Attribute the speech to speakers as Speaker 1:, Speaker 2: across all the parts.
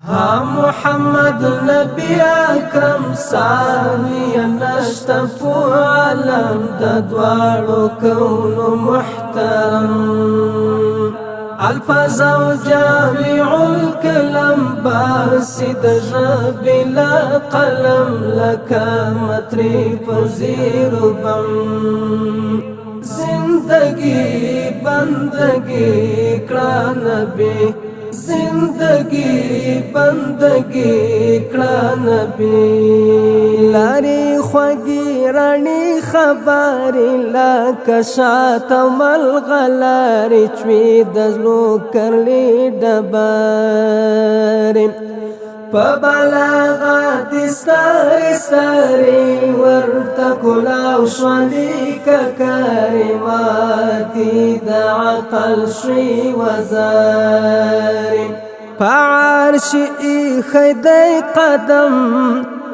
Speaker 1: ها محمد نبی اکرم ثانی نشتا پو عالم د دوارو کونو محترم الفاظ او جامع الکلم باسد ژبې له قلم لکه مطرې په زیرو بم زندگی بندگی کړه نبی زندگی بندگی کړه نبی لارې خوږې رڼې خبرې لکه شاته ملغلرې چوي د زړو کرلې ډبرې په بلاغت ستارې ستارې ورته کلاو شولې ککرماتې د عقل شوي وزارې په عرش ایښی دی قدم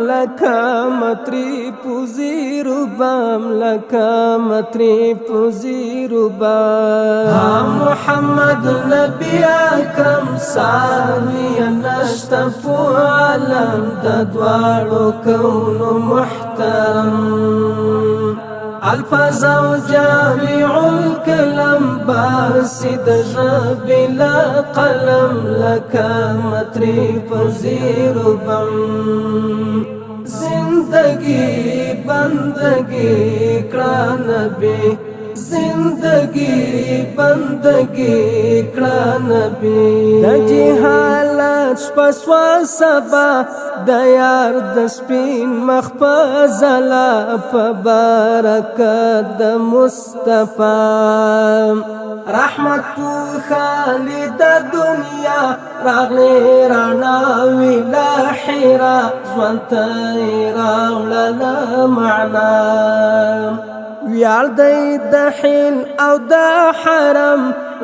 Speaker 1: لکه مطرې په زیرو بم لکه مطرې په زیرو بم ها محمد نبی اکرم ثانی نشتا په عالم د دواړو کونو محترم الفاظ او جامع الکلم باسد ژبې له قلم لکه مطرې په زیرو بم زندگی بندگی کړه نبی زندگی بندگی کړه نبی د جهالت شپه سوه سبا د یار د سپین مخ په ځلا په برکت د مصطفی رحمت پوښالی د دنیا راغلی رڼاوي له حرا ژوند ته یې راوړله معنا ویاړ دی د حل او د حرم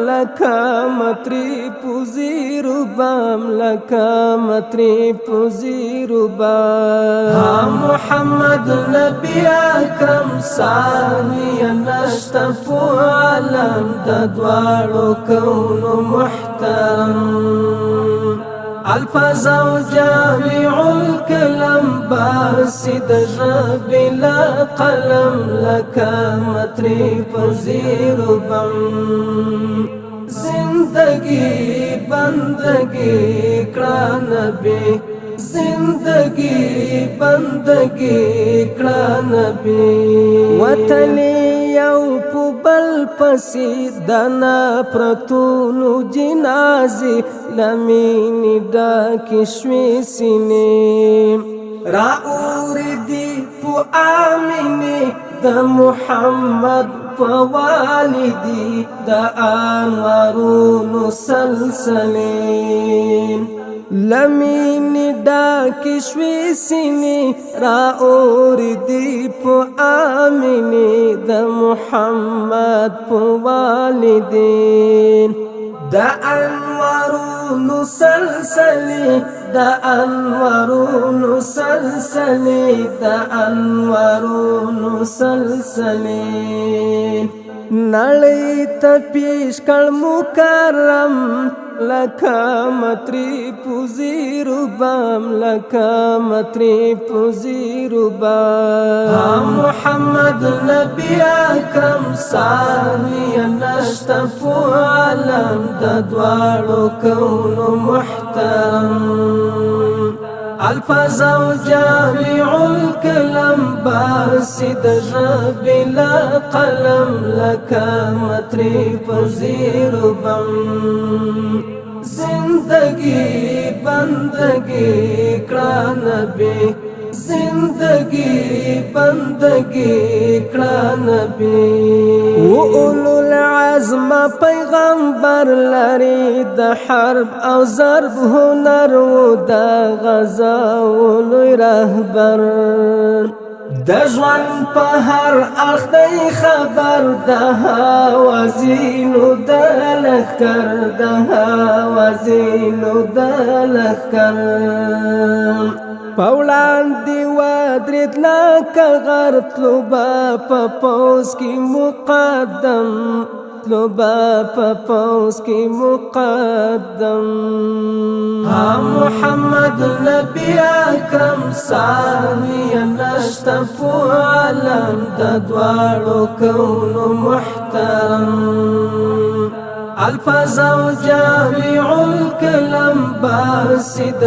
Speaker 1: لکه مطرې په زیرو بم لکه مطرې په زیرو بم ها محمد نبی اکرم ثانی نشتا په عالم د دواړو کونو محترم الفاظ او جامع الکلم باسد ژبې له قلم لکه مطرې په زیرو بم زندگی بندگی کړه نبی زندگی بندگی کړه نبی وطني یو په بل پسې د نفرتونو جنازې له مینې ډکې شوې سینې رااورېدې په آمینې د محمد په والدي د انوارونو سلسلې لمینې ډکې شوې سینې رااورېدې په آمینې د محمد په والدین د انوارونو سلسلې د انوارونو سلسلې د انوارونو سلسلې نړۍ ته پیش کړ مکرم لکه مطرې په زیرو بم لکه مطرې په زیرو بم ها محمد نبی اکرم ثانی نشتا په عالم د دواړو کونو محترم الفاظ او جامع الکلم باسد ژبې له قلم لکه مطرې په زیرو بم زندگی بندگی کړه نبی زندگی بندگی کړه نبی و اولو العزم پیغمبر لري د حرب او ضرب هنر و د غزا و لوی رهبر د ژوند په هر اړخ دی خبر د هوازینو د لښکر د هوازینو د لښکر په وړاندې ودرېد لکه غر تلو به په پوځ کې مقدم مطلوبہ پپوس کی مقدم ہاں محمد نبی اکرم ثانی نشتا پو عالم ددوارو کون محترم الفاظ او جامع الکلم باسد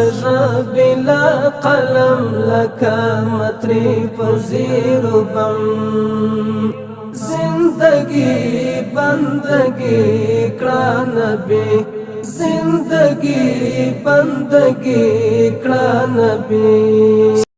Speaker 1: بلا قلم لکا مطری پر زیر بم زندگی بندگی کڑا نبی زندگی بندگی کڑا نبی